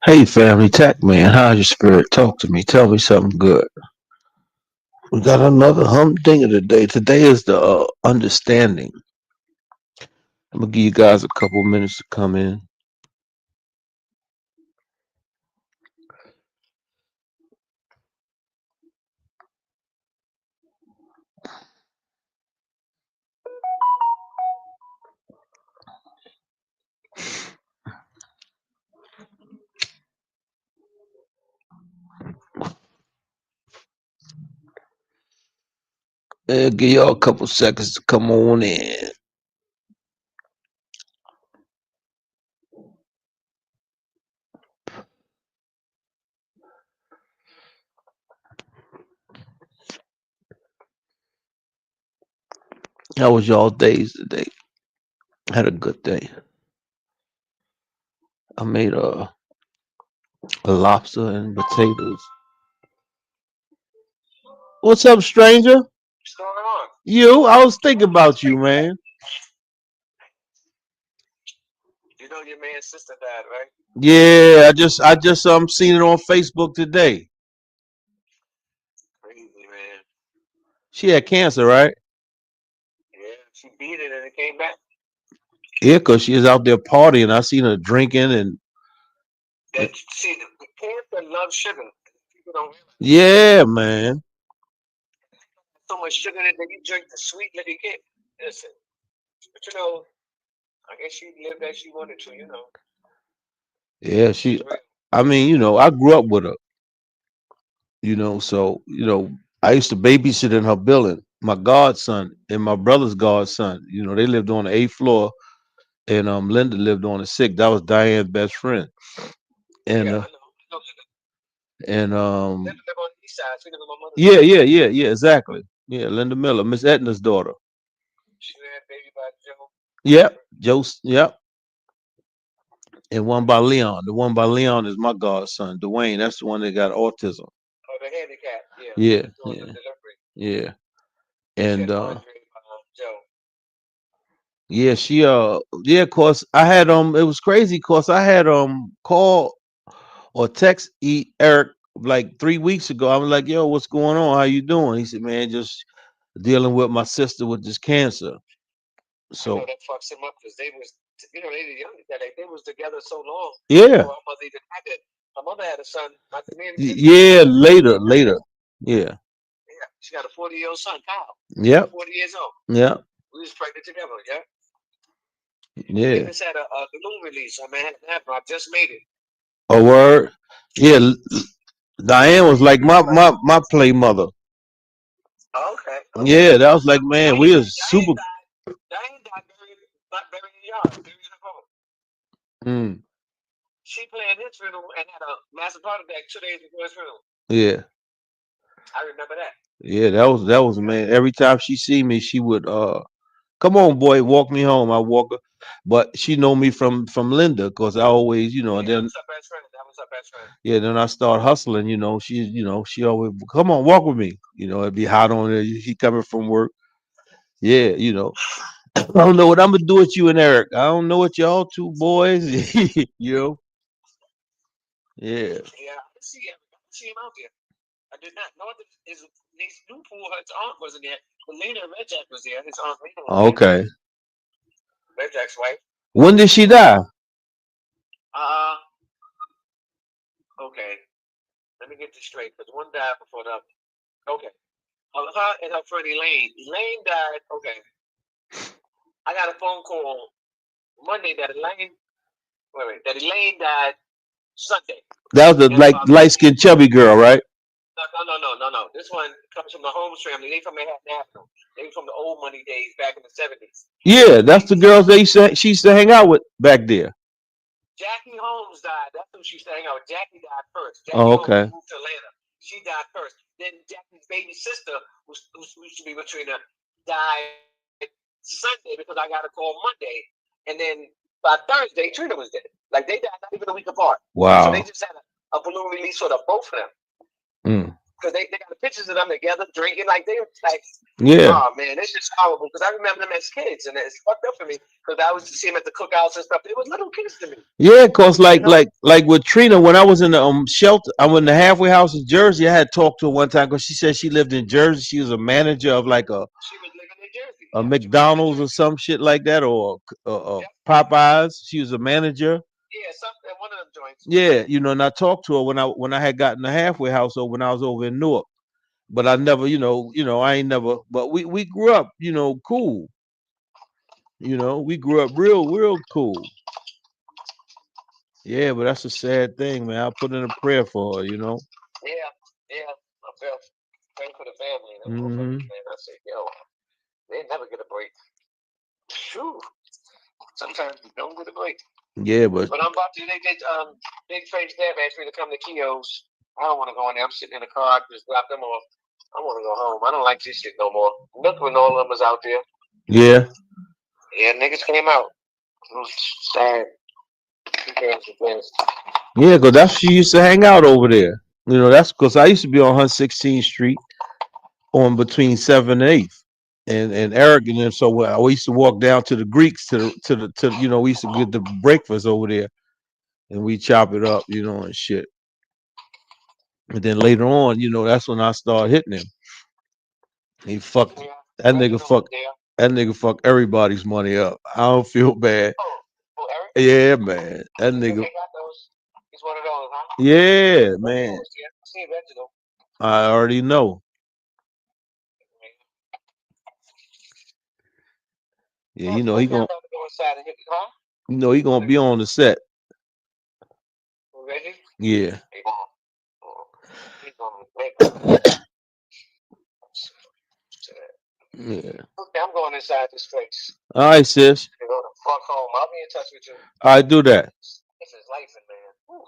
Hey family, Tacc man, how's your spirit? Talk to me. Tell me something good. We got another humdinger today. Today is the understanding. I'm gonna give you guys a couple minutes to come in. Give y'all a couple seconds to come on in. How was y'all days today? Had a good day. I made a lobster and potatoes. What's up, stranger? What's going on? You? I was thinking about you, man. You know your man's sister died, right? Yeah, I just seen it on Facebook today. Crazy, man. She had cancer, right? Yeah, she beat it and it came back. Yeah, cause she was out there partying. I seen her drinking and That see, the cancer loves sugar. People don't realize yeah, man. so much sugar that you drink the sweet liquor. You can't listen. But I guess she lived as she wanted to. Yeah, She's real. I mean, I grew up with her, so, I used to babysit in her building. My godson and my brother's godson, they lived on the eighth floor and Linda lived on the sixth. That was Diane's best friend. And Yeah, uh I know. I know. and Linda live on the east side. She live on my mother's yeah, side. yeah, yeah, yeah, exactly. Yeah, Linda Miller, Miss Etna's daughter. She had baby by Joe. Yep, yep. And one by Leon. The one by Leon is my godson, Dwayne. That's the one that got autism. Oh, the handicap. Yeah, Yeah, she's doing the yeah, delivery. yeah. She And had Andre Joe. yeah, yeah, cause I had it was crazy cause I had call or text Eric like 3 weeks ago. I was like, yo, what's going on? How you doing? He said, man, just dealing with my sister with this cancer. I know So that fucks him up because they the young they was together so long yeah. before her mother even had it. Her mother had a son. My man had Yeah, a son. later. Yeah. Yeah, she got a 40-year-old son, Kyle. Yep. 40 years old. Yep. We was pregnant together. Yeah. We Yeah. just had a balloon release on Manhattan Avenue. I just made it. A word. Yeah. Diane was like my play mother. Oh, okay. Okay. Yeah, that was like, man, we was super. Diane died buried, not buried in the yard, buried in her home. Mm, She planned his funeral and had a massive heart attack 2 days before his funeral. yeah. I remember that. Yeah, that was Yeah. man. Every time she see me, she would come on, boy, walk me home. I walk her, but she know me from Linda, cause I always, and Yeah, that then was her best friend. That was her best friend. yeah, then I start hustling. She always come on, walk with me. It'd be hot on her. She coming from work. Yeah, I don't know what I'm gonna do with you and Eric. I don't know what y'all two boys. you know. Yeah. Yeah, I see him. I see him out there. I did not know that his niece Newpool, his aunt wasn't there. But Lena Red Jack was there. His aunt Lena was there. Okay. Red Jack's wife. When did she die? Uh, okay. Let me get this straight because one died before the other. Okay. Her and her friend Elaine. Elaine died. Okay. I got a phone call Monday that Elaine died Sunday. That was the And like about light skinned chubby girl, right? no. This one comes from the Holmes family. They from Manhattan Avenue. They from the old money days back in the 70s. Yeah, that's the girls So she used to hang out with back there. Jackie Holmes died. That's who she sang out. Jackie died first. Oh, Jackie Holmes okay. moved to Atlanta. She died first. Then Jackie's baby sister, who used to be with Trina, died Sunday because I got a call Monday. And then by Thursday, Trina was dead. Like they died not even a week apart. So they Wow. just had a balloon release for the both of them. Mm. because they got the pictures of them together drinking like they were like, Yeah. oh man, it's just horrible because I remember them as kids and it's fucked up for me because I used to see them at the cookouts and stuff. They were little kids to me, Yeah, cause you know. like with Trina, when I was in the shelter, I was in the halfway house in Jersey. I had talked to her one time because she said she lived in Jersey. She was a manager of like She was living in Jersey. a Yep, she was living in McDonald's or Jersey. some shit like that, or Yep. Popeyes. She was a manager. Yeah, something one of them joints. Yeah, and I talked to her when I had gotten the halfway house over when I was over in Newark. But I never, I ain't never. But we grew up, cool. We grew up real cool. Yeah, but that's a sad thing, man. I put in a prayer for her. Yeah, yeah. I felt praying for the family and them motherfuckers, Hmm. man. I said, yo, they never get a break. Phew. Sometimes you don't get a break. Yeah, but But I'm about to. They get Big Face Dad asked me to come to Kio's. I don't want to go in there. I'm sitting in the car. I just drop them off. I want to go home. I don't like this shit no more. Look when all of them was out there. yeah, Yeah, niggas came out. It was sad. Because yeah, because that's she used to hang out over there. That's because I used to be on 116th Street on between 7th and 8th. And Eric and them, so we used to walk down to the Greeks we used to get the breakfast over there and we chop it up, and shit. And then later on, that's when I started hitting him. He fucked yeah, that nigga Reginald was fuck there. that nigga fuck everybody's money up. I don't feel bad. Eric? Yeah, man. That Yeah, nigga. they got those. He's one of those, huh? Yeah, Reginald man. was there. I seen Reginald. I already know. Yeah, Okay, I'm about to go inside and hit it, huh? he gonna be on the set. Reggie? Yeah. He gone. He's gonna make them. Yeah. Okay, I'm going inside this place. All right, sis. To go the fuck home. I'll be in touch with you. I do that. This is life, man. Whew.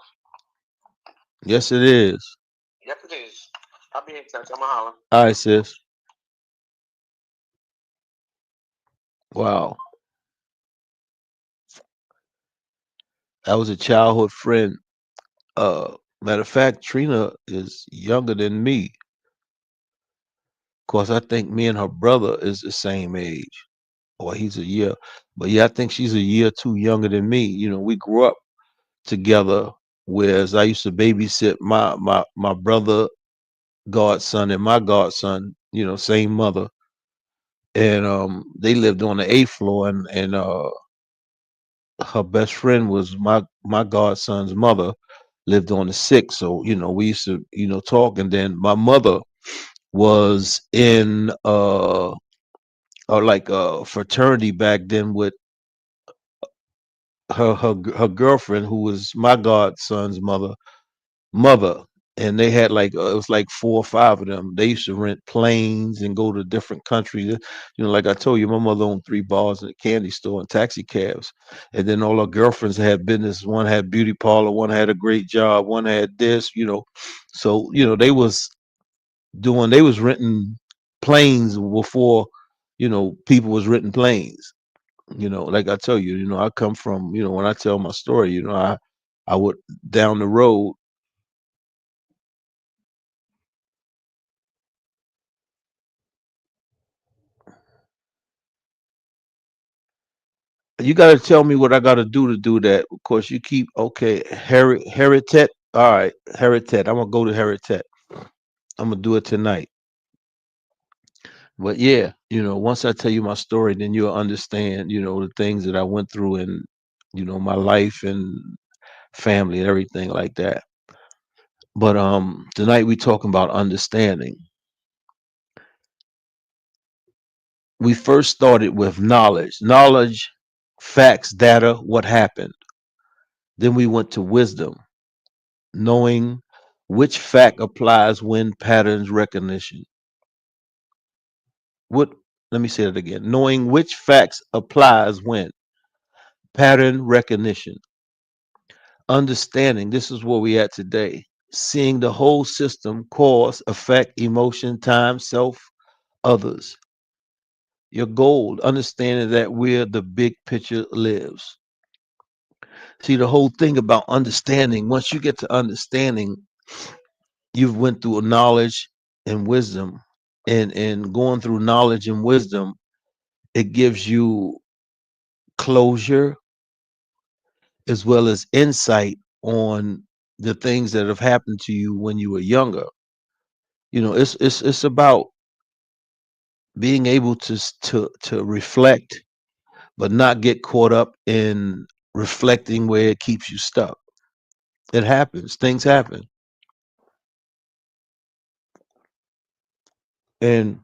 Yes, it is. Yep, it is. I'll be in touch. I'm going to holler. All right, sis. Wow. That was a childhood friend. Matter of fact, Trina is younger than me. Of course, I think me and her brother is the same age, or he's a year. But yeah, I think she's a year or two younger than me. We grew up together. Whereas I used to babysit my brother, godson, and my godson. Same mother, and they lived on the 8th floor, and her best friend was my godson's mother lived on the 6th. So we used to talk, and then my mother was in like a fraternity back then with her girlfriend who was my godson's mother, and they had like it was like 4 or 5 of them. They used to rent planes and go to different countries. Like I told you, my mother owned 3 bars and a candy store and taxi cabs. And then all her girlfriends had business. One had beauty parlor, one had a great job, one had this. So they was renting planes before people was renting planes. Like I tell you, I come from, when I tell my story, I would down the road. You got to tell me what I got to do that. Of course, you keep okay. Heritet. All right, Heritet. I'm gonna go to Heritet. I'm gonna do it tonight. But yeah, once I tell you my story, then you'll understand. The things that I went through and my life and family and everything like that. But tonight we talking about understanding. We first started with knowledge, facts, data, what happened. Then we went to wisdom, knowing which fact applies when patterns recognition. What Let me say it again. Knowing which facts applies when pattern recognition. Understanding, this is where we at today. Seeing the whole system, cause, effect, emotion, time, self, others. Your goal, understanding that where the big picture lives. See, the whole thing about understanding, once you get to understanding, You've went through knowledge and wisdom, and going through knowledge and wisdom, it gives you closure as well as insight on the things that have happened to you when you were younger. It's about being able to reflect, but not get caught up in reflecting where it keeps you stuck. It happens. Things happen, and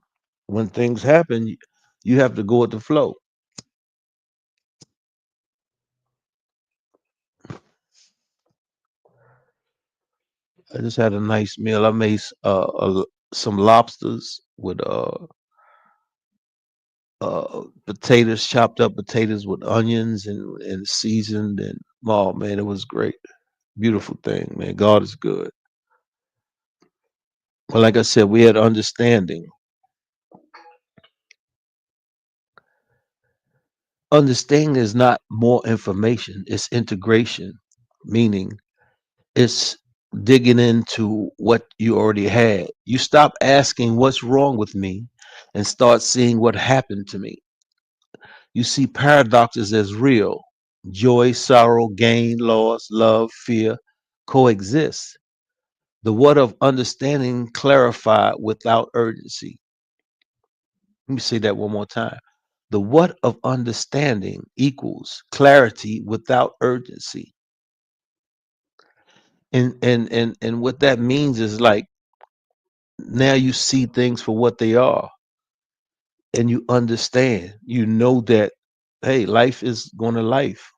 when things happen, you have to go with the flow. I just had a nice meal. I made some lobsters with potatoes, chopped up potatoes with onions and seasoned. And oh man, it was great. Beautiful thing, man. God is good. Well, like I said, we had understanding. Understanding is not more information, it's integration, meaning it's digging into what you already had. You stop asking what's wrong with me and start seeing what happened to me. You see paradoxes as real. Joy, sorrow, gain, loss, love, fear coexist. The what of understanding clarified without urgency. Let me say that one more time. The what of understanding equals clarity without urgency. And what that means is like now you see things for what they are and you understand. You know that hey, life is gonna life.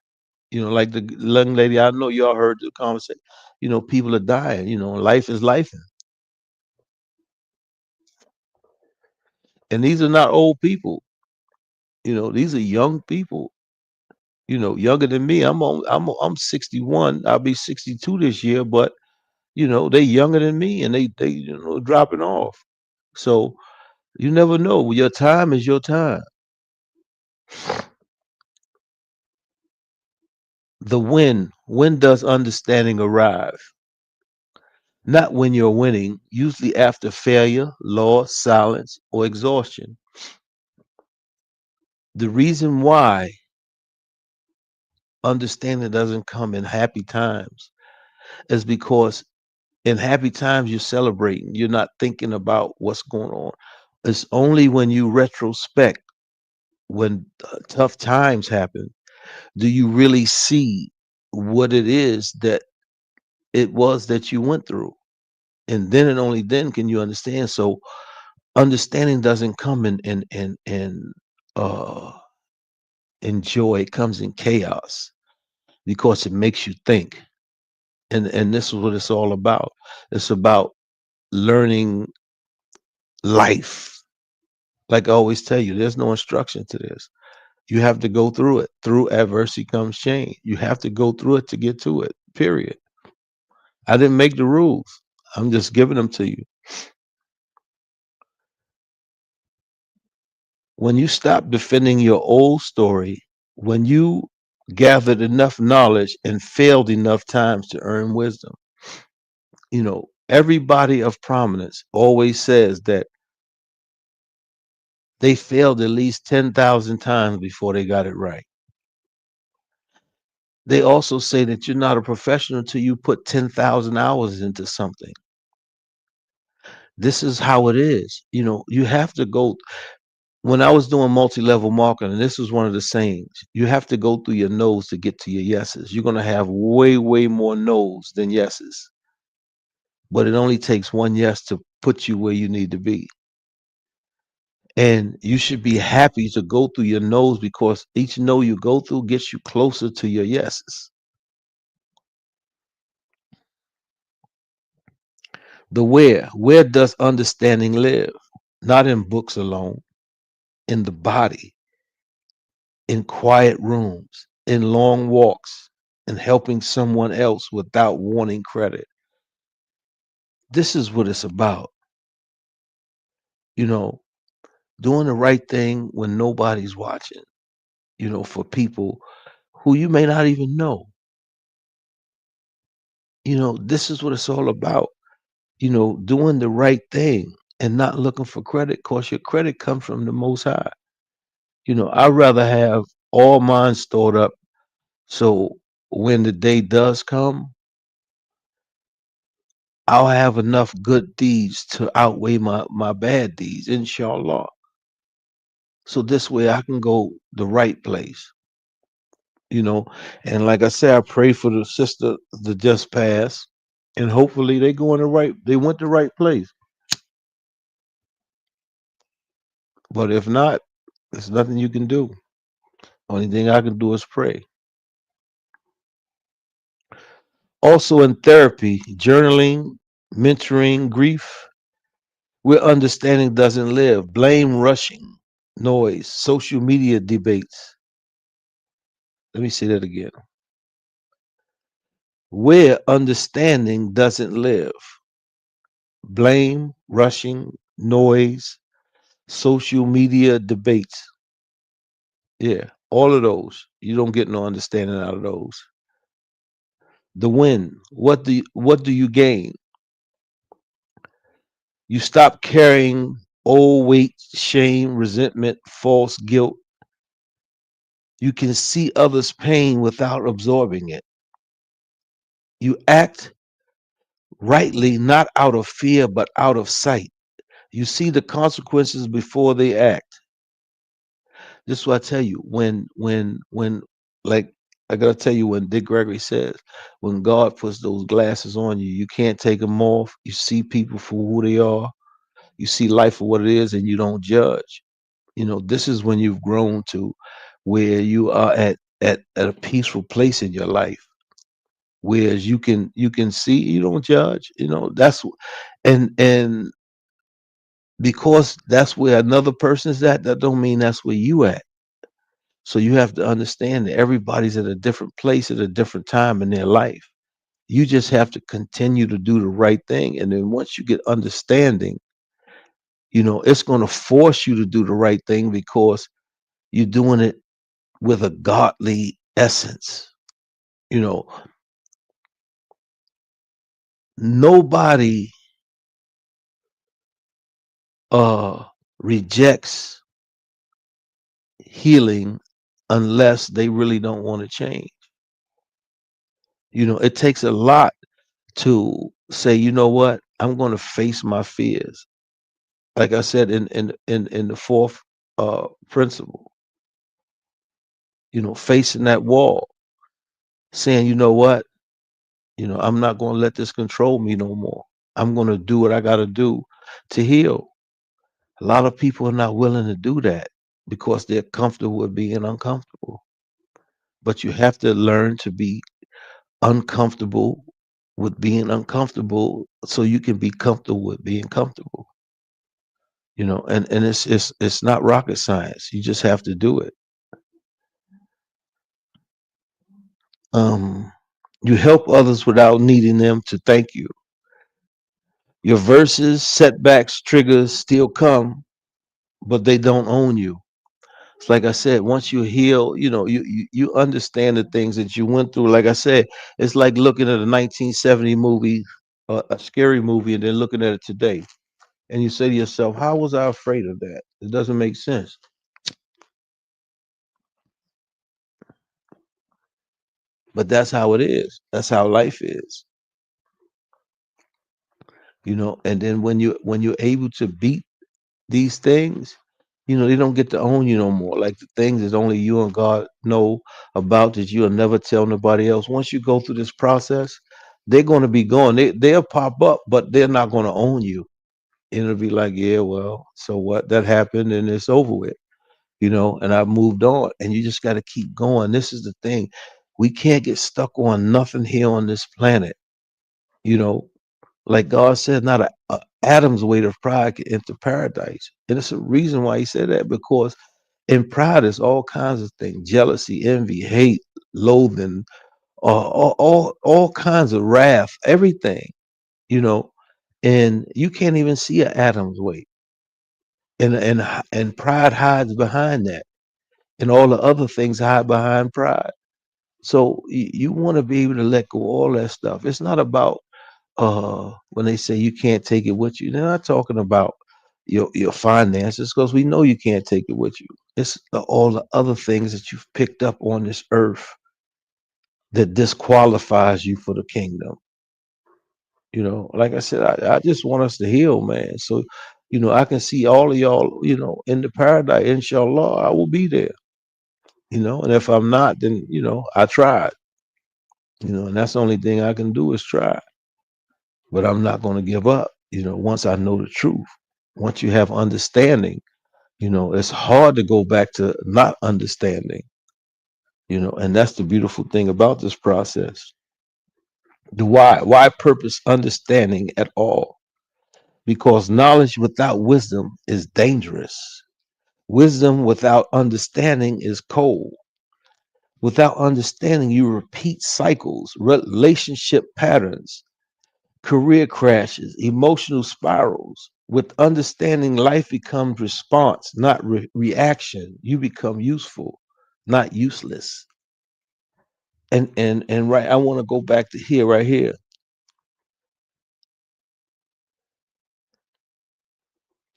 Like the young lady, I know y'all heard the conversation. People are dying. Life is life, and these are not old people. These are young people. Younger than me. I'm 61. I'll be 62 this year, but they younger than me, and they dropping off. So you never know. Your time is your time. The when does understanding arrive? Not when you're winning, usually after failure, loss, silence, or exhaustion. The reason why understanding doesn't come in happy times is because in happy times you're celebrating, you're not thinking about what's going on. It's only when you retrospect, when tough times happen, do you really see what it is that it was that you went through. And then and only then can you understand. So understanding doesn't come uh in joy, it comes in chaos because it makes you think. And this is what it's all about. It's about learning life. Like I always tell you, there's no instruction to this. You have to go through it. Through adversity comes change. You have to go through it to get to it. Period. I didn't make the rules. I'm just giving them to you. When you stop defending your old story, when you gathered enough knowledge and failed enough times to earn wisdom, everybody of prominence always says that they failed at least 10,000 times before they got it right. They also say that you're not a professional until you put 10,000 hours into something. This is how it is. You have to go. When I was doing multi-level marketing, this was one of the sayings. You have to go through your no's to get to your yeses. You're going to have way, way more no's than yeses. But it only takes one yes to put you where you need to be. And you should be happy to go through your no's because each no you go through gets you closer to your yeses. The where does understanding live? Not in books alone, in the body, in quiet rooms, in long walks, in helping someone else without wanting credit. This is what it's about. You know, doing the right thing when nobody's watching, for people who you may not even know. This is what it's all about. doing the right thing and not looking for credit, cause your credit comes from the Most High. I'd rather have all mine stored up so when the day does come, I'll have enough good deeds to outweigh my bad deeds, inshallah. So this way I can go the right place, you know. And like I said, I pray for the sister that just passed, and hopefully they went the right place. But if not, there's nothing you can do. Only thing I can do is pray. Also in therapy, journaling, mentoring, grief, where understanding doesn't live, blame rushing, noise, social media debates. Let me say that again. Where understanding doesn't live, blame, rushing, noise, social media debates. Yeah, all of those. You don't get no understanding out of those. The win. What do you gain? You stop carrying old weight, shame, resentment, false guilt. You can see others' pain without absorbing it. You act rightly, not out of fear, but out of sight. You see the consequences before they act. This is what I tell you. Like I gotta tell you when Dick Gregory says, when God puts those glasses on you, you can't take them off. You see people for who they are. You see life for what it is, and you don't judge. This is when you've grown to where you are at a peaceful place in your life. Whereas you can see, you don't judge. And because that's where another person is at, that don't mean that's where you at. So you have to understand that everybody's at a different place at a different time in their life. You just have to continue to do the right thing. And then once you get understanding, it's going to force you to do the right thing because you're doing it with a godly essence. You know, nobody uh rejects healing unless they really don't want to change. It takes a lot to say, you know what, I'm going to face my fears. Like I said in the fourth principle, facing that wall, saying, you know what, I'm not going to let this control me no more. I'm going to do what I got to do to heal. A lot of people are not willing to do that because they're comfortable with being uncomfortable. But you have to learn to be uncomfortable with being uncomfortable so you can be comfortable with being comfortable. And it's not rocket science. You just have to do it. Um, you help others without needing them to thank you. Your verses, setbacks, triggers still come, but they don't own you. It's like I said, once you heal, you understand the things that you went through. Like I said, it's like looking at a 1970 movie, a scary movie, and then looking at it today. And you say to yourself, how was I afraid of that? It doesn't make sense. But that's how it is. That's how life is. And then when you're able to beat these things, they don't get to own you no more. Like the things that only you and God know about that you'll never tell nobody else. Once you go through this process, they're going to be gone. They'll pop up, but they're not going to own you. And it'll be like, yeah, well, so what? That happened and it's over with, and I've moved on. And you just got to keep going. This is the thing. We can't get stuck on nothing here on this planet. You know, like God said, not a atom's weight of pride can enter paradise. And it's a reason why he said that, because in pride is all kinds of things: jealousy, envy, hate, loathing, all kinds of wrath, everything, you know, and you can't even see an atom's weight. And pride hides behind that, and all the other things hide behind pride. So you want to be able to let go of all that stuff. It's not about when they say you can't take it with you, they're not talking about your finances because we know you can't take it with you. It's all the other things that you've picked up on this earth that disqualifies you for the kingdom. Like I said, I just want us to heal, man. So, I can see all of y'all, in the paradise, inshallah, I will be there, and if I'm not, then, I tried, and that's the only thing I can do is try. But I'm not going to give up, once I know the truth. Once you have understanding, it's hard to go back to not understanding, and that's the beautiful thing about this process. The why purpose understanding at all? Because knowledge without wisdom is dangerous. Wisdom without understanding is cold. Without understanding, you repeat cycles, relationship patterns, career crashes, emotional spirals. With understanding, life becomes response, not reaction. You become useful, not useless. And right, I want to go back to here, right here,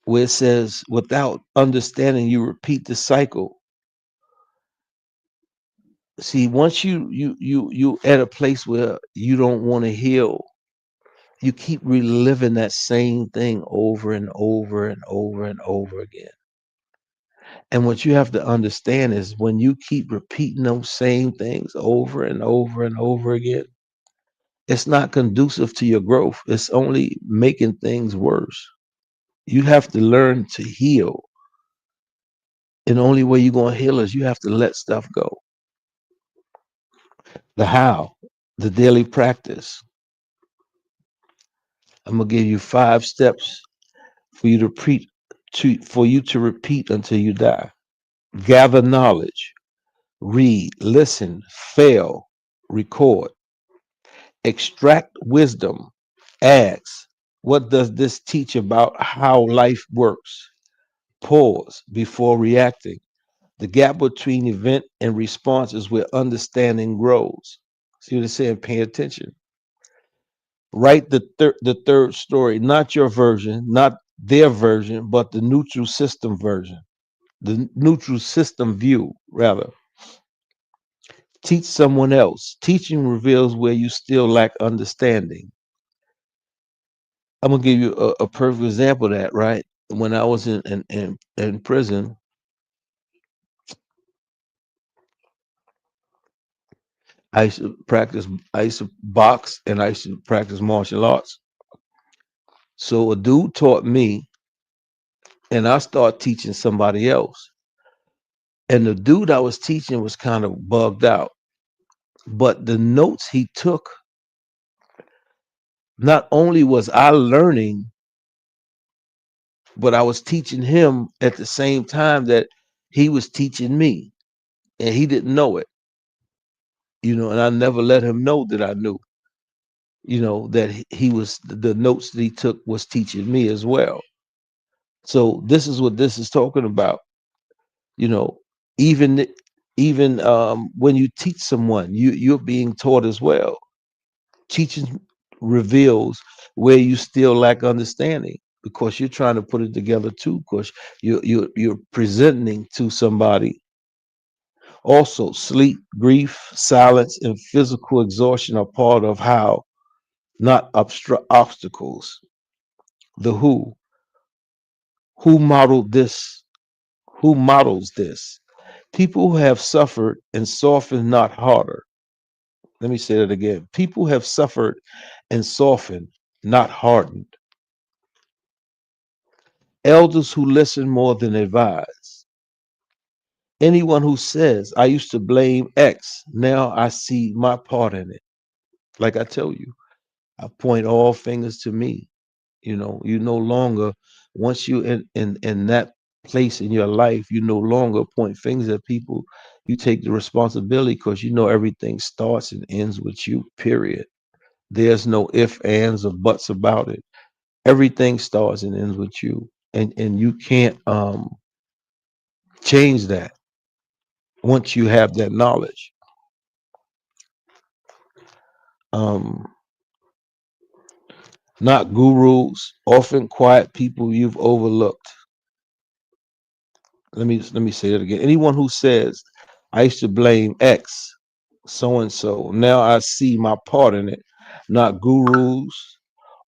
where it says, without understanding, you repeat the cycle. See, once you at a place where you don't want to heal, you keep reliving that same thing over and over and over and over again. And what you have to understand is when you keep repeating those same things over and over and over again, it's not conducive to your growth. It's only making things worse. You have to learn to heal. And the only way you're going to heal is you have to let stuff go. The how, the daily practice. I'm gonna give you 5 steps for you to repeat until you die. Gather knowledge, read, listen, fail, record, extract wisdom, ask, what does this teach about how life works? Pause before reacting. The gap between event and response is where understanding grows. See what it's saying? Pay attention. Write the third story, not your version, not their version, but the neutral system version, the neutral system view, rather. Teach someone else. Teaching reveals where you still lack understanding. I'm gonna give you a perfect example of that, right? When I was in prison, I used to practice. I used to box and I used to practice martial arts. So a dude taught me, and I started teaching somebody else. And the dude I was teaching was kind of bugged out. But the notes he took, not only was I learning, but I was teaching him at the same time that he was teaching me. And he didn't know it, and I never let him know that I knew, that he was the notes that he took was teaching me as well. So this is what this is talking about, you know, even when you teach someone, you're being taught as well. Teaching reveals where you still lack understanding because you're trying to put it together too, because you're presenting to somebody. Also, sleep, grief, silence, and physical exhaustion are part of how, not obstacles. The who modeled this, who models this? People who have suffered and softened, not harder. Let me say that again. People have suffered and softened, not hardened. Elders who listen more than advise. Anyone who says, I used to blame X, now I see my part in it. Like I tell you, I point all fingers to me. You no longer, once you in that place in your life, you no longer point fingers at people. You take the responsibility because you know everything starts and ends with you, period. There's no ifs, ands, or buts about it. Everything starts and ends with you. And you can't change that once you have that knowledge. Um not gurus, often quiet people you've overlooked. Let me say that again. Anyone who says, I used to blame X, so and so. Now I see my part in it. Not gurus,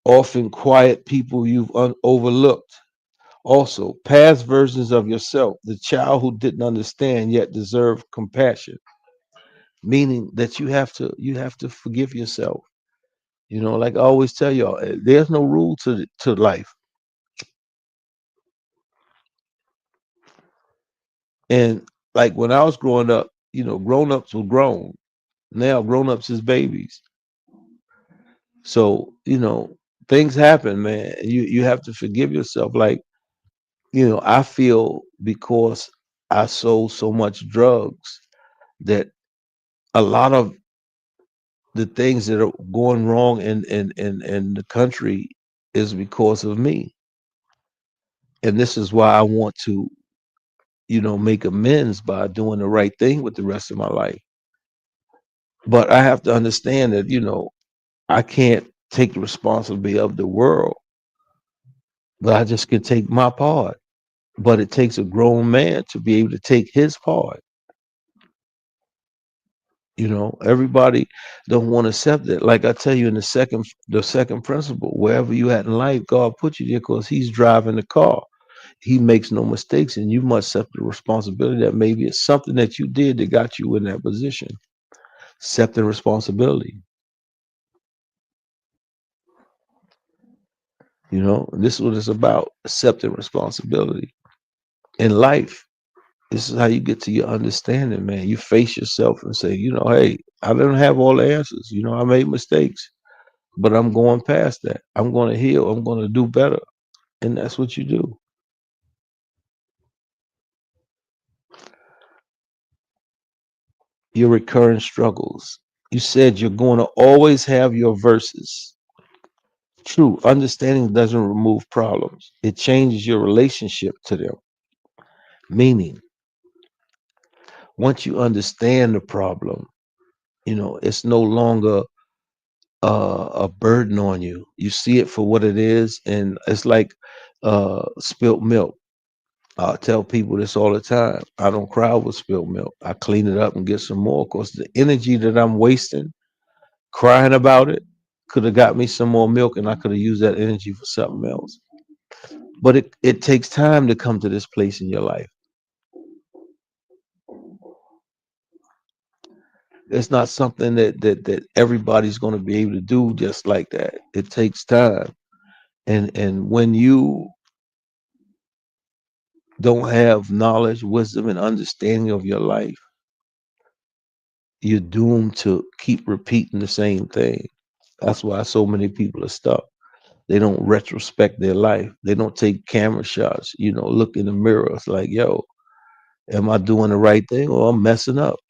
often quiet people you've overlooked. Also, past versions of yourself, the child who didn't understand yet deserved compassion, meaning that you have to forgive yourself. Like I always tell y'all, there's no rule to life. And like when I was growing up, grown ups were grown. Now grown ups is babies. So, things happen, man. You have to forgive yourself. Like, I feel because I sold so much drugs that a lot of the things that are going wrong in the country is because of me. And this is why I want to, make amends by doing the right thing with the rest of my life. But I have to understand that, I can't take the responsibility of the world, but I just can take my part. But it takes a grown man to be able to take his part. Everybody don't want to accept it. Like I tell you in the second principle, wherever you at in life, God put you there because He's driving the car. He makes no mistakes, and you must accept the responsibility that maybe it's something that you did that got you in that position. Accept the responsibility. This is what it's about: accepting responsibility in life. This is how you get to your understanding, man. You face yourself and say, hey, I didn't have all the answers. I made mistakes, but I'm going past that. I'm going to heal. I'm going to do better. And that's what you do. Your recurring struggles. You said you're going to always have your verses. True, understanding doesn't remove problems, it changes your relationship to them. Meaning, once you understand the problem, it's no longer a burden on you. You see it for what it is, and it's like spilt milk. I tell people this all the time. I don't cry over spilt milk. I clean it up and get some more. Because the energy that I'm wasting crying about it could have got me some more milk, and I could have used that energy for something else. But it takes time to come to this place in your life. It's not something that everybody's going to be able to do just like that. It takes time. And when you don't have knowledge, wisdom, and understanding of your life, you're doomed to keep repeating the same thing. That's why so many people are stuck. They don't retrospect their life. They don't take camera shots, look in the mirror. It's like, yo, am I doing the right thing or I'm messing up?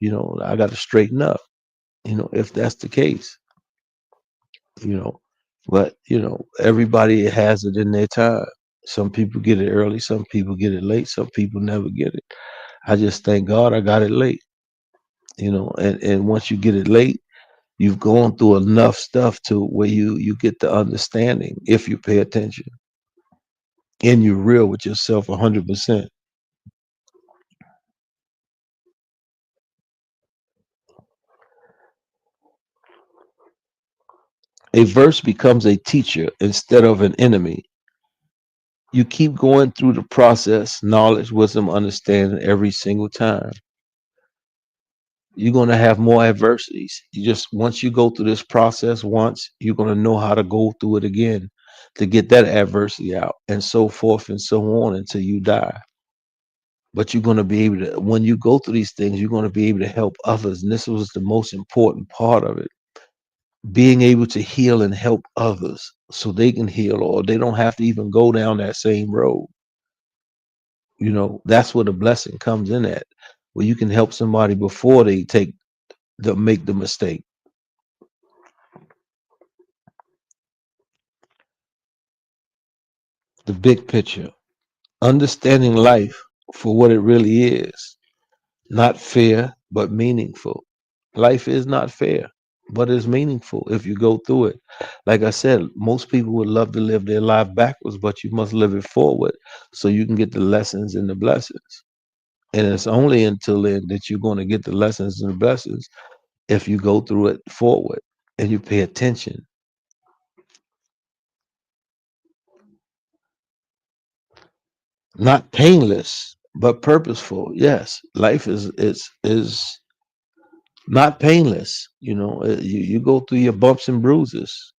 I got to straighten up, if that's the case, you know. But, everybody has it in their time. Some people get it early, some people get it late, some people never get it. I just thank God I got it late, and once you get it late, you've gone through enough stuff to where you get the understanding if you pay attention and you're real with yourself 100%. A verse becomes a teacher instead of an enemy. You keep going through the process, knowledge, wisdom, understanding every single time. You're going to have more adversities. You just, once you go through this process once, you're going to know how to go through it again to get that adversity out, and so forth and so on until you die. But you're going to be able to, when you go through these things, you're going to be able to help others. And this was the most important part of it, being able to heal and help others so they can heal, or they don't have to even go down that same road. That's where the blessing comes in at, where you can help somebody before they make the mistake. The big picture, understanding life for what it really is, not fair, but meaningful. Life is not fair. but it's meaningful if you go through it. Like I said, most people would love to live their life backwards, but you must live it forward so you can get the lessons and the blessings. And it's only until then that you're going to get the lessons and the blessings if you go through it forward and you pay attention. Not painless, but purposeful. Yes, life is not painless. You go through your bumps and bruises,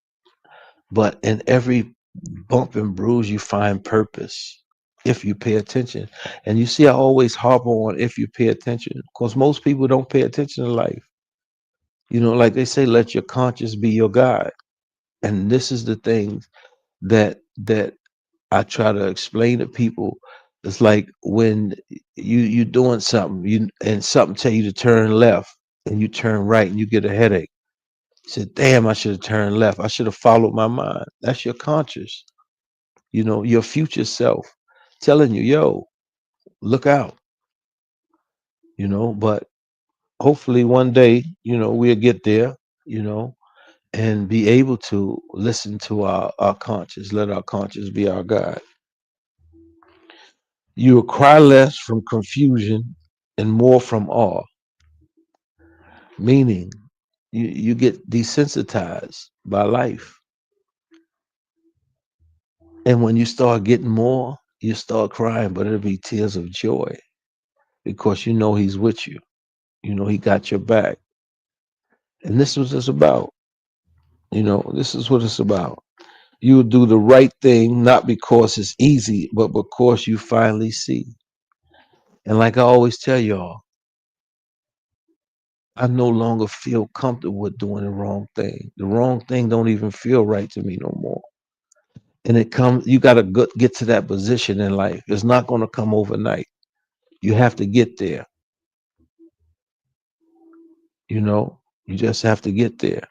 but in every bump and bruise you find purpose if you pay attention. And you see, I always harp on if you pay attention, because most people don't pay attention to life. Like they say, let your conscience be your guide. And this is the thing that I try to explain to people. It's like when you doing something, and something tell you to turn left, and you turn right, and you get a headache. You said, "Damn, I should have turned left. I should have followed my mind." That's your conscious. Your future self telling you, "Yo, look out." But hopefully one day, we'll get there. You know, and be able to listen to our conscience, let our conscience be our guide. You will cry less from confusion and more from awe, meaning you get desensitized by life. And when you start getting more, you start crying, but it'll be tears of joy because you know he's with you. He got your back. And this was it's about. This is what it's about. You will do the right thing, not because it's easy, but because you finally see. And like I always tell y'all, I no longer feel comfortable with doing the wrong thing. The wrong thing don't even feel right to me no more. And it comes, you got to get to that position in life. It's not going to come overnight. You have to get there. You just have to get there.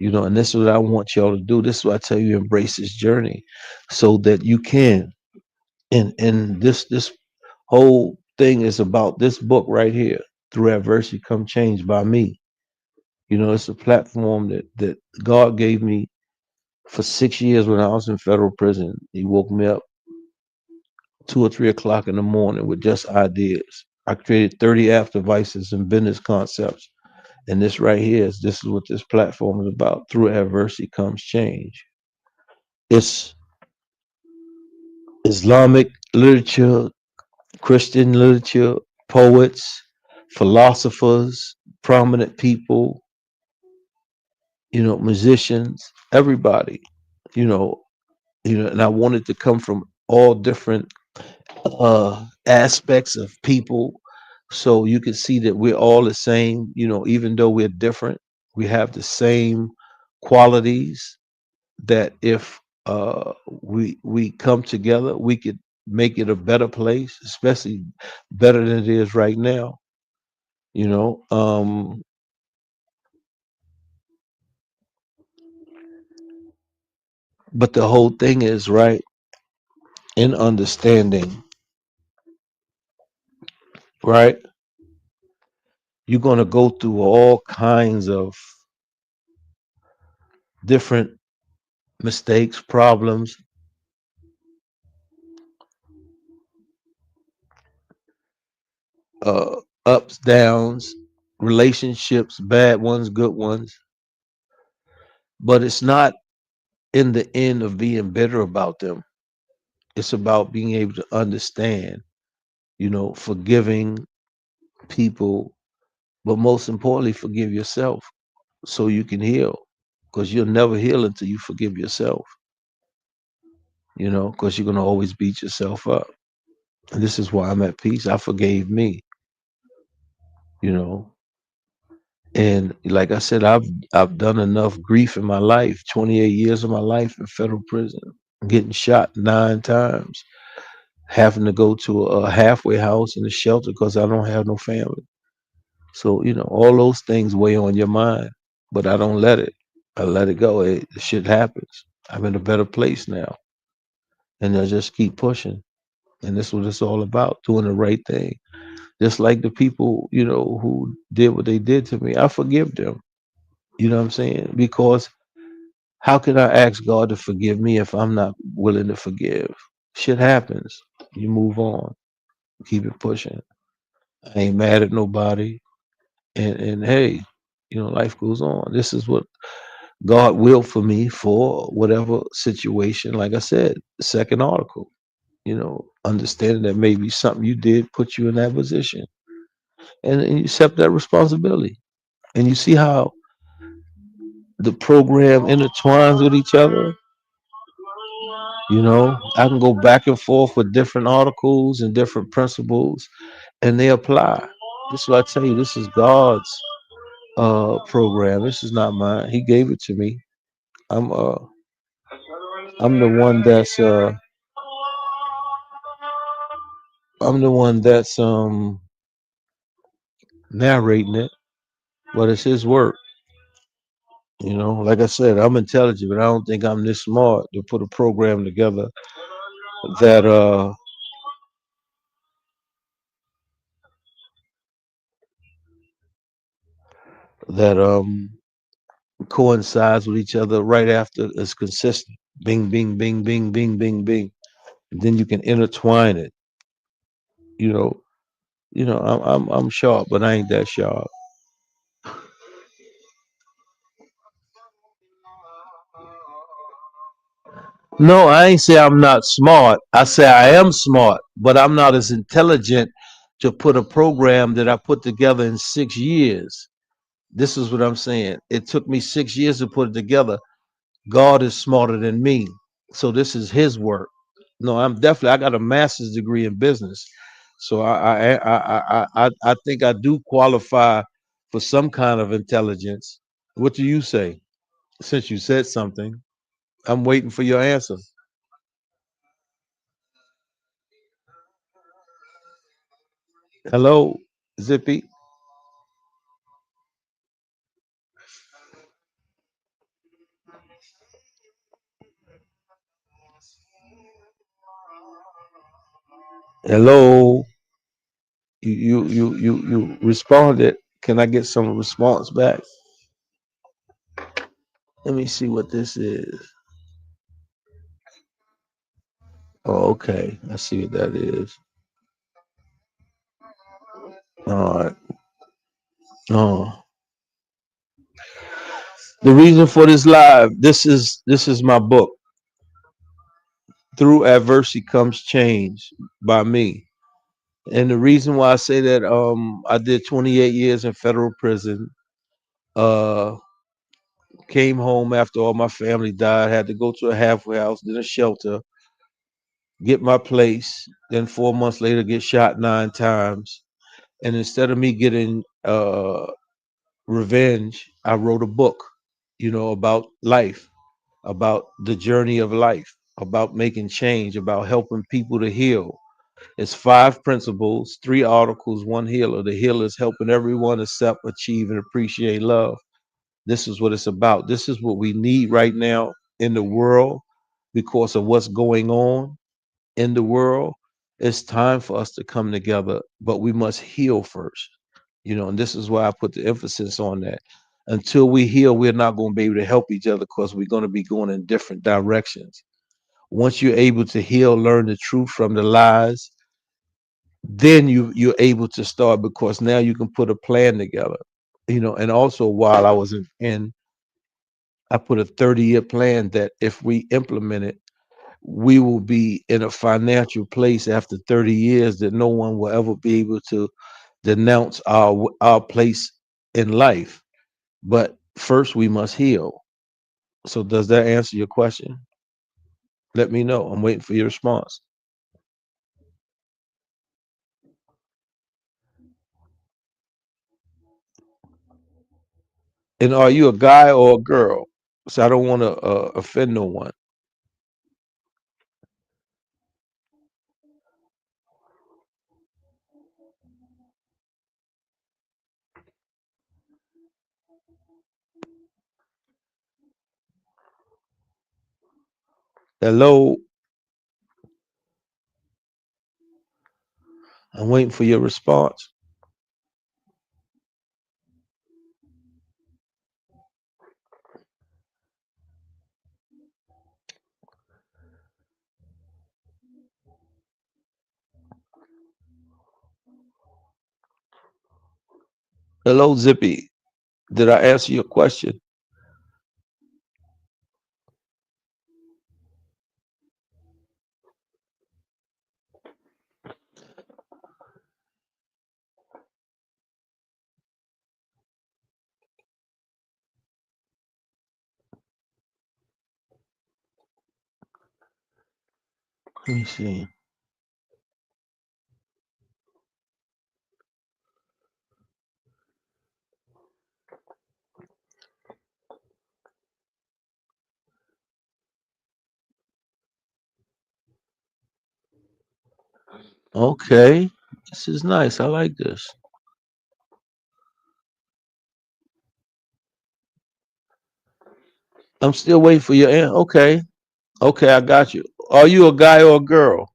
And this is what I want y'all to do. This is what I tell you, embrace this journey so that you can. And this whole thing is about this book right here, Through Adversity Come Change by me. It's a platform that God gave me for 6 years when I was in federal prison. He woke me up 2 or 3 o'clock in the morning with just ideas. I created 30 app devices and business concepts. And this is what this platform is about. Through adversity comes change. It's Islamic literature, Christian literature, poets, philosophers, prominent people, musicians, everybody, you know, and I wanted to come from all different aspects of people, so you can see that we're all the same. Even though we're different, we have the same qualities. That if we come together, we could make it a better place, especially better than it is right now. You know, um, but the whole thing is right in understanding. Right, you're gonna go through all kinds of different mistakes, problems, ups, downs, relationships, bad ones, good ones. But it's not in the end of being bitter about them. It's about being able to understand, forgiving people, but most importantly, forgive yourself so you can heal. Because you'll never heal until you forgive yourself, because you're going to always beat yourself up. And this is why I'm at peace. I forgave me, you know. And like I said, I've done enough grief in my life, 28 years of my life in federal prison, getting shot 9 times, having to go to a halfway house in a shelter because I don't have no family. So, all those things weigh on your mind, but I don't let it. I let it go. Shit happens. I'm in a better place now. And I just keep pushing. And this is what it's all about, doing the right thing. Just like the people, who did what they did to me, I forgive them. You know what I'm saying? Because how can I ask God to forgive me if I'm not willing to forgive? Shit happens. You move on. Keep it pushing. I ain't mad at nobody. And hey, life goes on. This is what God willed for me for whatever situation. Like I said, the second article, understanding that maybe something you did put you in that position. And you accept that responsibility. And you see how the program intertwines with each other. I can go back and forth with different articles and different principles, and they apply. This is what I tell you. This is God's program. This is not mine. He gave it to me. I'm uh I'm the one that's narrating it, but it's his work. Like I said, I'm intelligent, but I don't think I'm this smart to put a program together that that coincides with each other right after it's consistent. Bing, bing, bing, bing, bing, bing, bing. And then you can intertwine it. You know, I'm sharp, but I ain't that sharp. No, I ain't say I'm not smart. I say I am smart, but I'm not as intelligent to put a program that I put together in 6 years. This is what I'm saying. It took me 6 years to put it together. God is smarter than me. So this is his work. No, I got a master's degree in business. So I think I do qualify for some kind of intelligence. What do you say? Since you said something, I'm waiting for your answer. Hello, Zippy. Hello. You responded. Can I get some response back? Let me see what this is. Oh, okay. I see what that is. All right. Oh, the reason for this live. This is my book. Through adversity comes change by me. And the reason why I say that, I did 28 years in federal prison. Uh, came home after all my family died. Had to go to a halfway house, then a shelter, get my place. Then 4 months later, get shot 9 times. And instead of me getting revenge, I wrote a book, about life, about the journey of life, about making change, about helping people to heal. It's 5 principles, 3 articles, one healer. The healer is helping everyone accept, achieve, and appreciate love. This is what it's about. This is what we need right now in the world because of what's going on in the world. It's time for us to come together, but we must heal first. And this is why I put the emphasis on that. Until we heal, we're not going to be able to help each other because we're going to be going in different directions. Once you're able to heal, learn the truth from the lies, then you're able to start because now you can put a plan together. And also while I was in I put a 30-year plan that if we implement it, we will be in a financial place after 30 years that no one will ever be able to denounce our place in life. But first we must heal. So does that answer your question? Let me know. I'm waiting for your response. And are you a guy or a girl? So I don't want to offend no one. Hello, I'm waiting for your response. Hello, Zippy. Did I answer your question? Let me see. Okay. This is nice. I like this. I'm still waiting for your answer. Okay. Okay, I got you. Are you a guy or a girl?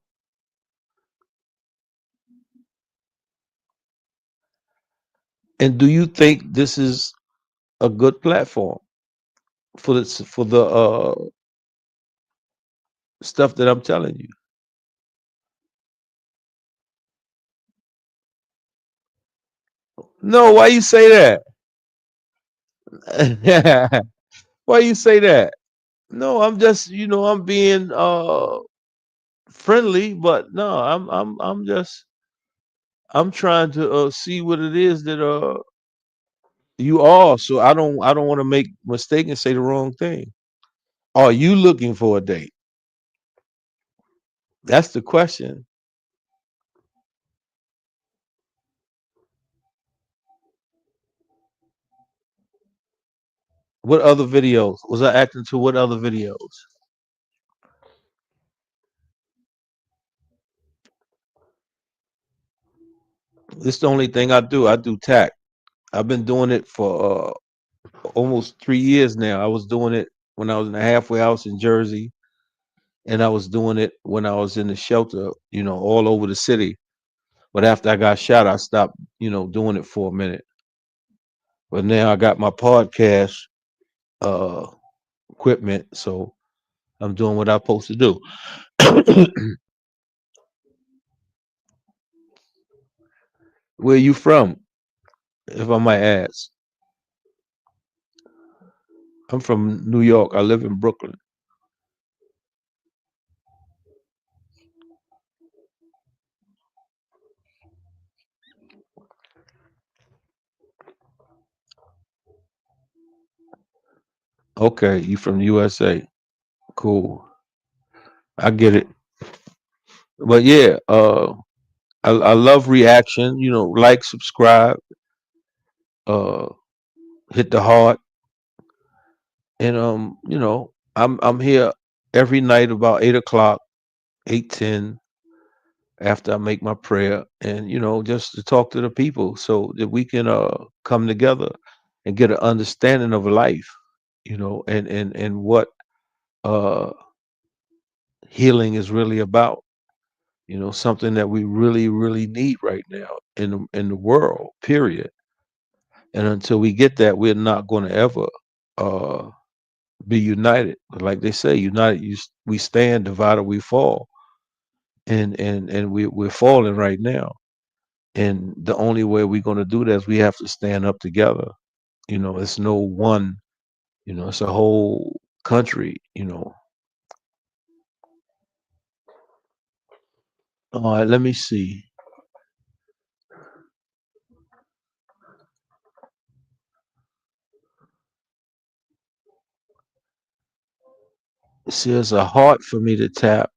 And do you think this is a good platform for the stuff that I'm telling you? No, why you say that? Why you say that? No, I'm just, I'm being friendly, but no, I'm trying to see what it is that you are. So I don't want to make mistake and say the wrong thing. Are you looking for a date? That's the question. What other videos was I acting to? What other videos? It's the only thing I do. I do tack. I've been doing it for almost 3 years now. I was doing it when I was in a halfway house in Jersey, and I was doing it when I was in the shelter, all over the city. But after I got shot, I stopped, doing it for a minute. But now I got my podcast uh, equipment, so I'm doing what I'm supposed to do. Where you from, if I might ask? I'm from New York. I live in Brooklyn. Okay, you from USA. Cool. I get it. But yeah, I love reaction. Like, subscribe, uh, hit the heart, and I'm here every night about 8 o'clock, 8:10, after I make my prayer, and just to talk to the people so that we can come together and get an understanding of life, and what uh healing is really about. Something that we really, really need right now in the world, period. And until we get that, we're not going to ever uh, be united. Like they say, united we stand, divided we fall, and we're falling right now. And the only way we're going to do that is we have to stand up together. It's no one. It's a whole country. All right, let me see. See, there's a heart for me to tap.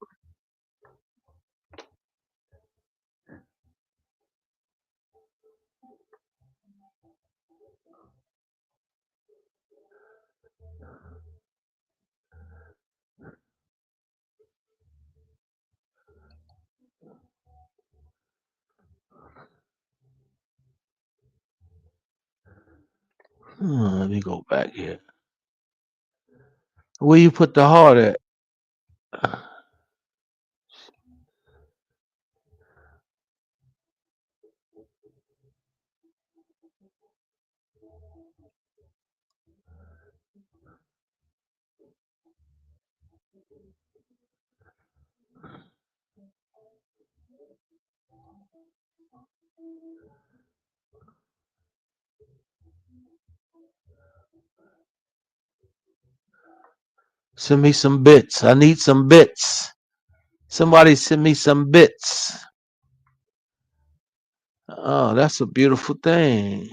Let me go back here. Where you put the heart at? Send me some bits. I need some bits. Somebody send me some bits. Oh, that's a beautiful thing.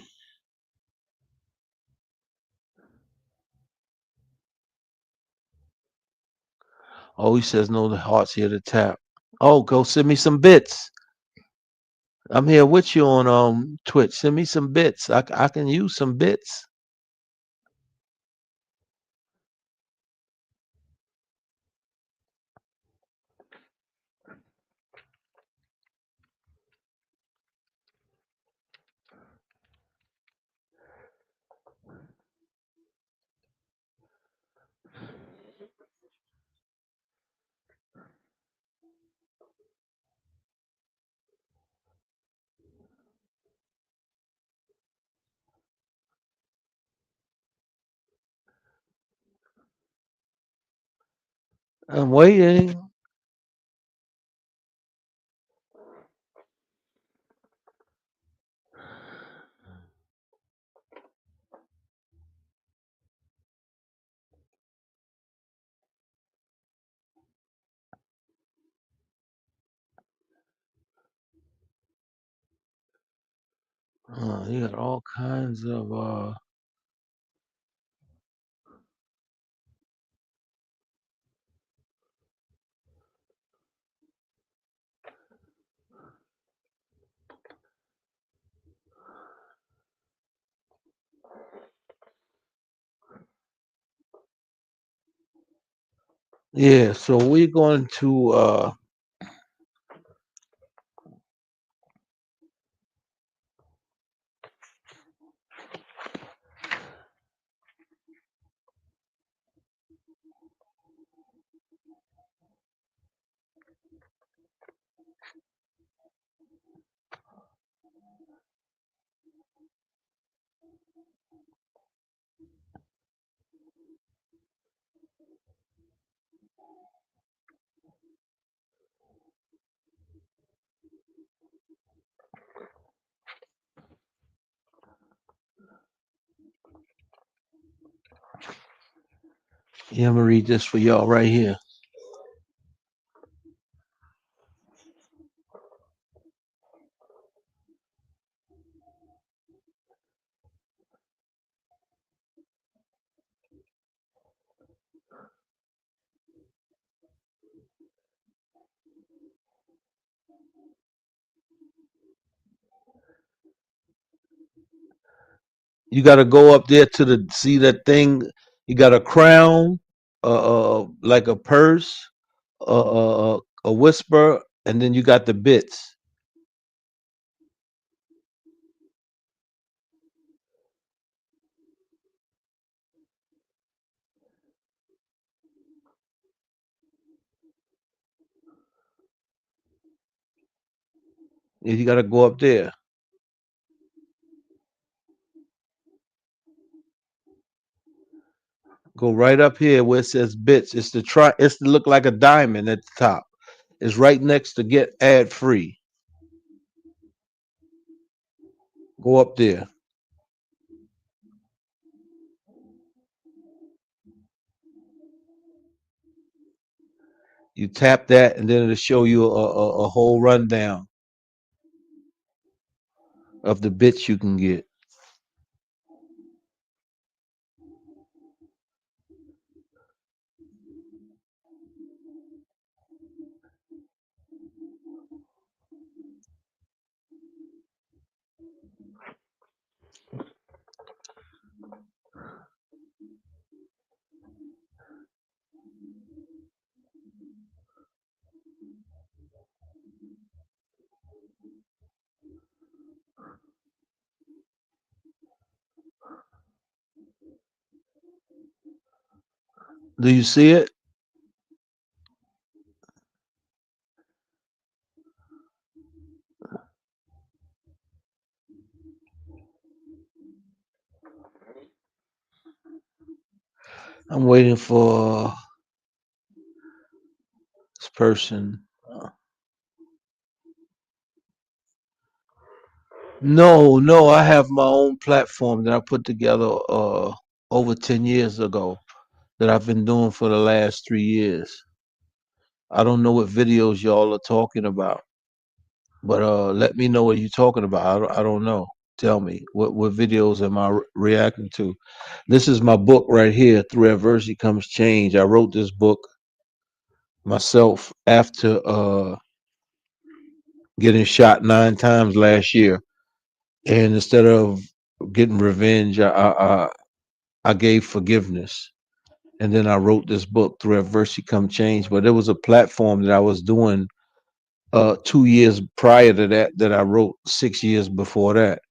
Oh, he says no, the heart's here to tap. Oh, go send me some bits. I'm here with you on Twitch. Send me some bits. I can use some bits. I'm waiting. You got all kinds of yeah, so we're going to yeah, I'm gonna read this for y'all right here. You got to go up there to the see that thing. You got a crown, like a purse, a whisper, and then you got the bits. Yeah, you got to go up there. Go right up here where it says bits. It's the try. It's to look like a diamond at the top. It's right next to get ad free. Go up there. You tap that, and then it'll show you a whole rundown of the bits you can get. Do you see it? I'm waiting for this person. No, no, I have my own platform that I put together over 10 years ago. that I've been doing for the last 3 years. I don't know what videos y'all are talking about, but let me know what you're talking about. I don't know. Tell me what videos am I reacting to? This is my book right here. Through adversity comes change. I wrote this book myself after getting shot 9 times last year, and instead of getting revenge, I gave forgiveness, and then I wrote this book. Through adversity come change. But there was a platform that I was doing 2 years prior to that I wrote 6 years before that.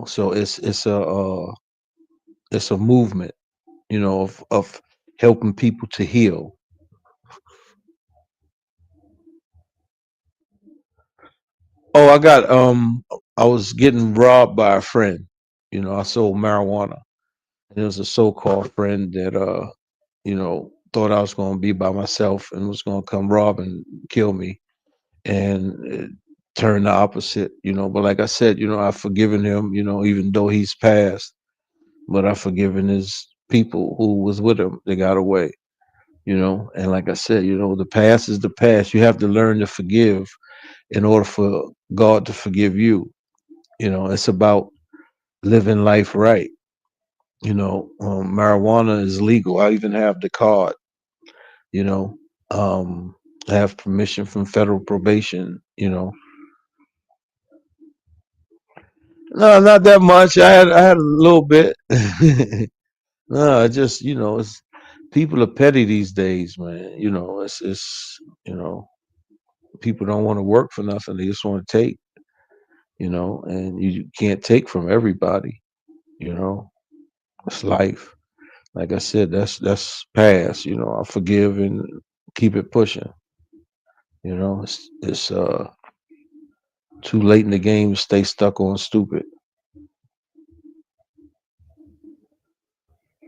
So it's a movement, of helping people to heal. Oh, I was getting robbed by a friend. I sold marijuana. And it was a so-called friend that thought I was going to be by myself and was going to come rob and kill me, and it turned the opposite. But like I said, I've forgiven him. Even though he's passed, but I've forgiven his people who was with him. They got away. And like I said, the past is the past. You have to learn to forgive in order for God to forgive you. It's about living life right. Marijuana is legal. I even have the card. You know, I have permission from federal probation. No, not that much. I had a little bit. No, I just it's people are petty these days, man. It's people don't want to work for nothing. They just want to take. And you can't take from everybody. You know, it's life. Like I said, that's past. I forgive and keep it pushing. It's too late in the game to stay stuck on stupid.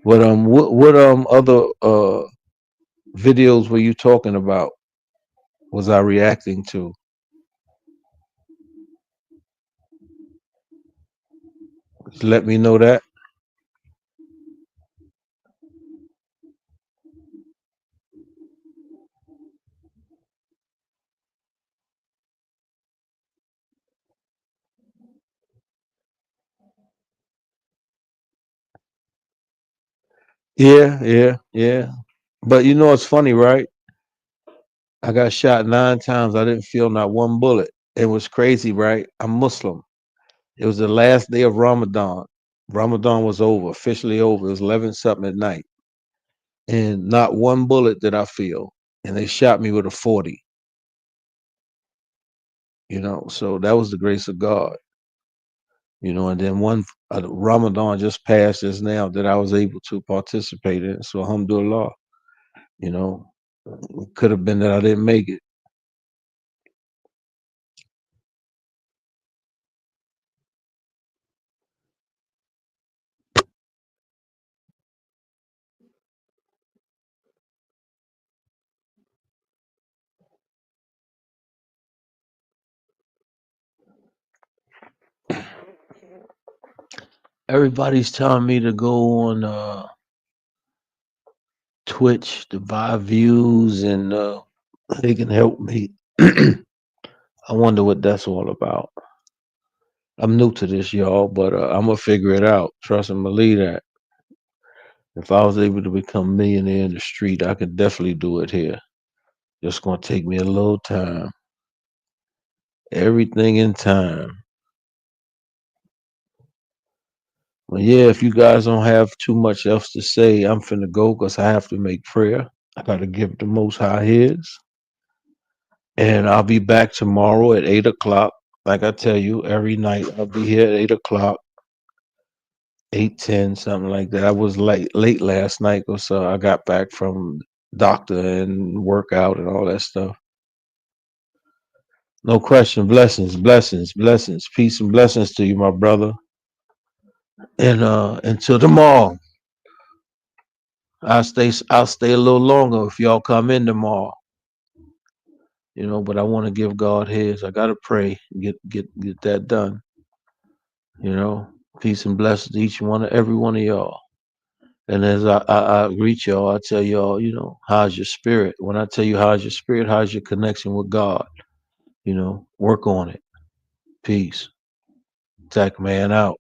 What other videos were you talking about? Was I reacting to? Let me know that. Yeah, yeah, yeah. But it's funny, right? I got shot 9 times. I didn't feel not one bullet. It was crazy, right? I'm Muslim. It was the last day of Ramadan. Ramadan was over, officially over. It was 11 something at night. And not one bullet did I feel. And they shot me with a 40, So that was the grace of God, And then one Ramadan just passed just now that I was able to participate in. So alhamdulillah, you know, could have been that I didn't make it. Everybody's telling me to go on Twitch to buy views and they can help me. I wonder what that's all about. I'm new to this, y'all, but I'm gonna figure it out. Trust and believe that. If I was able to become a millionaire in the street, I could definitely do it here. Just gonna take me a little time. Everything in time. But yeah, if you guys don't have too much else to say, I'm finna go because I have to make prayer. I gotta give the Most High His, and I'll be back tomorrow at 8 o'clock. Like I tell you, every night I'll be here at 8 o'clock, 8:10, something like that. I was late last night or so. I got back from doctor and workout and all that stuff. No question. Blessings, blessings, blessings. Peace and blessings to you, my brother. And until tomorrow, I'll stay a little longer if y'all come in tomorrow. But I want to give God his. I gotta pray, get that done. You know. Peace and blessings to each one of every one of y'all. And as I greet y'all, I tell y'all, how's your spirit? When I tell you how's your spirit, how's your connection with God? Work on it. Peace. Tech man out.